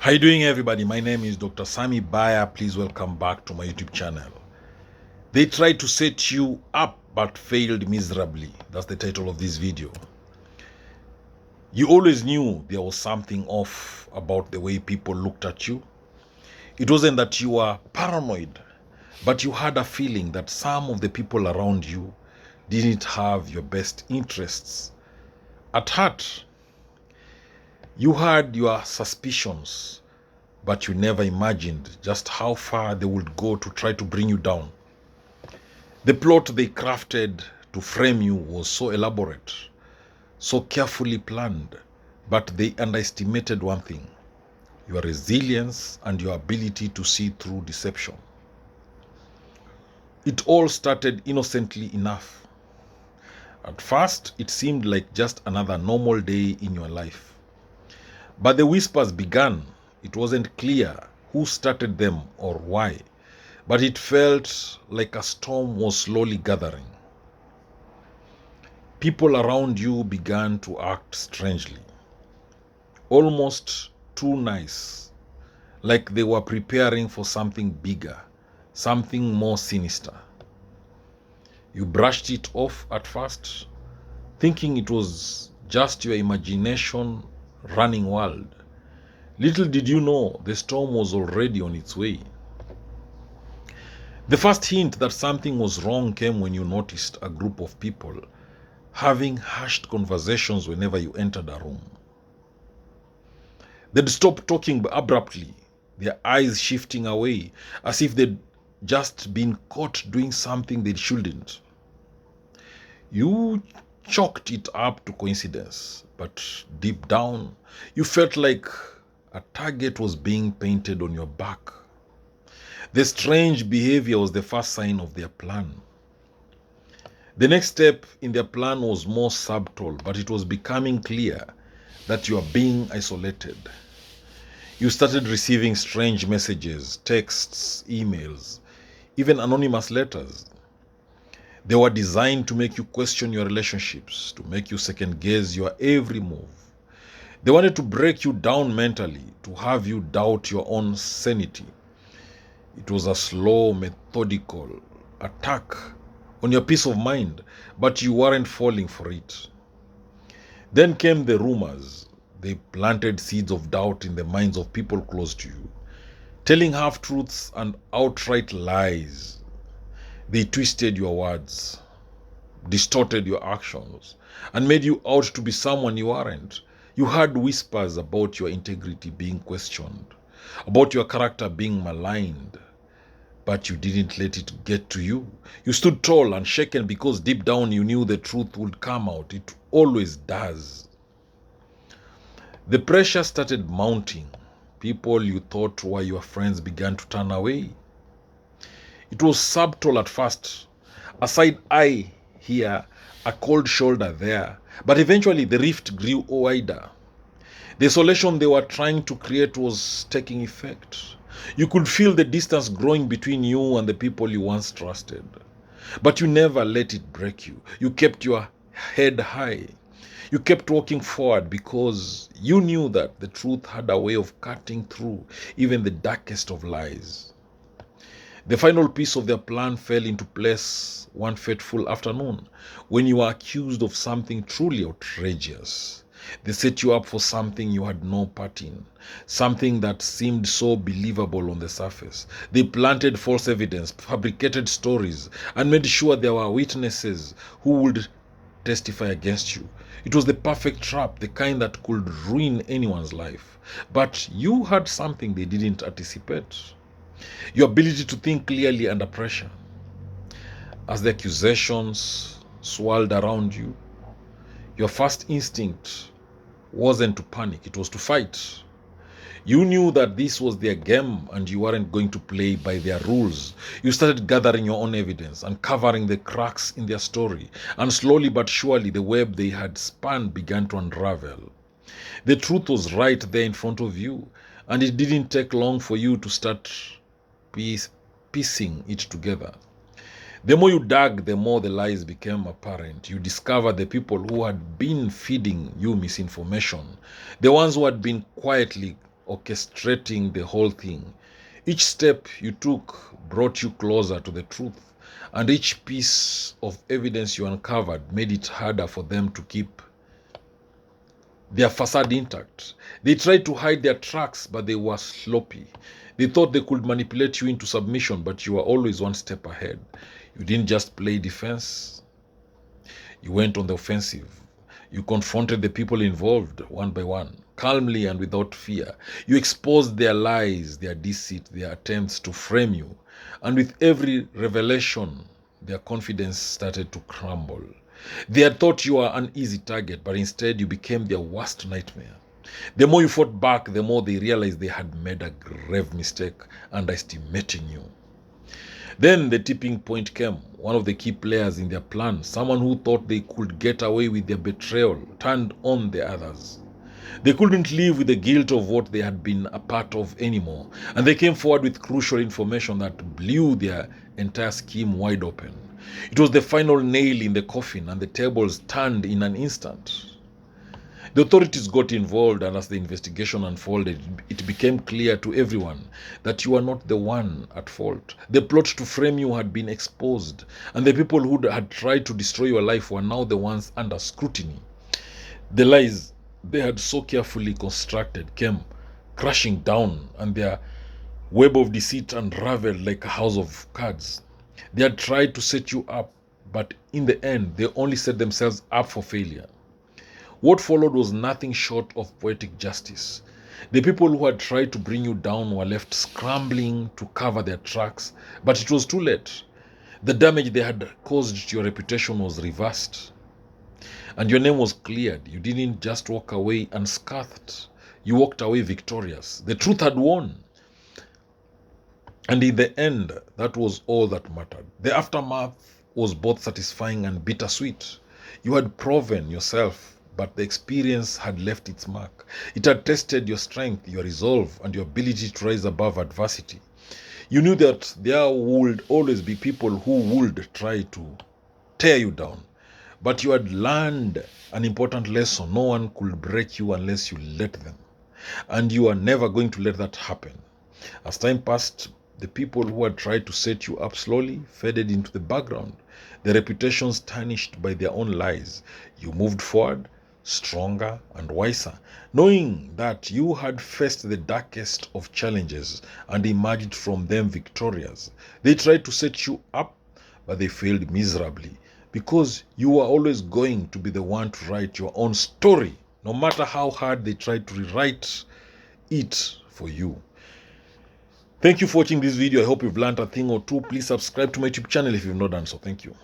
How you doing, everybody? My name is Dr. Sammy BAYA. Please welcome back to my YouTube channel. They tried to set you up but failed miserably. That's the title of this video. You always knew there was something off about the way people looked at you. It wasn't that you were paranoid, but you had a feeling that some of the people around you didn't have your best interests at heart. You had your suspicions, but you never imagined just how far they would go to try to bring you down. The plot they crafted to frame you was so elaborate, so carefully planned, but they underestimated one thing: your resilience and your ability to see through deception. It all started innocently enough. At first, it seemed like just another normal day in your life. But the whispers began. It wasn't clear who started them or why, but it felt like a storm was slowly gathering. People around you began to act strangely, almost too nice, like they were preparing for something bigger, something more sinister. You brushed it off at first, thinking it was just your imagination running wild. Little did you know the storm was already on its way. The first hint that something was wrong came when you noticed a group of people having hushed conversations whenever you entered a room. They'd stop talking abruptly, their eyes shifting away as if they'd just been caught doing something they shouldn't. You chalked it up to coincidence, but deep down, you felt like a target was being painted on your back. The strange behavior was the first sign of their plan. The next step in their plan was more subtle, but it was becoming clear that you are being isolated. You started receiving strange messages, texts, emails, even anonymous letters. They were designed to make you question your relationships, to make you second guess your every move. They wanted to break you down mentally, to have you doubt your own sanity. It was a slow, methodical attack on your peace of mind, but you weren't falling for it. Then came the rumors. They planted seeds of doubt in the minds of people close to you, telling half-truths and outright lies. They twisted your words, distorted your actions, and made you out to be someone you aren't. You heard whispers about your integrity being questioned, about your character being maligned, but you didn't let it get to you. You stood tall and shaken because deep down you knew the truth would come out. It always does. The pressure started mounting. People you thought were your friends began to turn away. It was subtle at first. A side eye here, a cold shoulder there. But eventually the rift grew wider. The isolation they were trying to create was taking effect. You could feel the distance growing between you and the people you once trusted. But you never let it break you. You kept your head high. You kept walking forward because you knew that the truth had a way of cutting through even the darkest of lies. The final piece of their plan fell into place one fateful afternoon when you were accused of something truly outrageous. They set you up for something you had no part in, something that seemed so believable on the surface. They planted false evidence, fabricated stories, and made sure there were witnesses who would testify against you. It was the perfect trap, the kind that could ruin anyone's life. But you had something they didn't anticipate: your ability to think clearly under pressure. As the accusations swirled around you, your first instinct wasn't to panic, it was to fight. You knew that this was their game and you weren't going to play by their rules. You started gathering your own evidence, uncovering the cracks in their story, and slowly but surely the web they had spun began to unravel. The truth was right there in front of you, and it didn't take long for you to start piecing it together. The more you dug, the more the lies became apparent. You discovered the people who had been feeding you misinformation, the ones who had been quietly orchestrating the whole thing. Each step you took brought you closer to the truth, and each piece of evidence you uncovered made it harder for them to keep their facade intact. They tried to hide their tracks, but they were sloppy. They thought they could manipulate you into submission, but you were always one step ahead. You didn't just play defense, you went on the offensive. You confronted the people involved one by one, calmly and without fear. You exposed their lies, their deceit, their attempts to frame you. And with every revelation, their confidence started to crumble. They had thought you were an easy target, but instead you became their worst nightmare. The more you fought back, the more they realized they had made a grave mistake underestimating you. Then the tipping point came. One of the key players in their plan, someone who thought they could get away with their betrayal, turned on the others. They couldn't live with the guilt of what they had been a part of anymore, and they came forward with crucial information that blew their entire scheme wide open. It was the final nail in the coffin, and the tables turned in an instant. The authorities got involved, and as the investigation unfolded, it became clear to everyone that you were not the one at fault. The plot to frame you had been exposed, and the people who had tried to destroy your life were now the ones under scrutiny. The lies they had so carefully constructed came crashing down, and their web of deceit unraveled like a house of cards. They had tried to set you up, but in the end, they only set themselves up for failure. What followed was nothing short of poetic justice. The people who had tried to bring you down were left scrambling to cover their tracks, but it was too late. The damage they had caused to your reputation was reversed, and your name was cleared. You didn't just walk away unscathed, you walked away victorious. The truth had won. And in the end, that was all that mattered. The aftermath was both satisfying and bittersweet. You had proven yourself, but the experience had left its mark. It had tested your strength, your resolve, and your ability to rise above adversity. You knew that there would always be people who would try to tear you down, but you had learned an important lesson. No one could break you unless you let them, and you are never going to let that happen. As time passed, the people who had tried to set you up slowly faded into the background, their reputations tarnished by their own lies. You moved forward, stronger and wiser, knowing that you had faced the darkest of challenges and emerged from them victorious. They tried to set you up, but they failed miserably, because you were always going to be the one to write your own story, no matter how hard they tried to rewrite it for you. Thank you for watching this video. I hope you've learned a thing or two. Please subscribe to my YouTube channel if you've not done so. Thank you.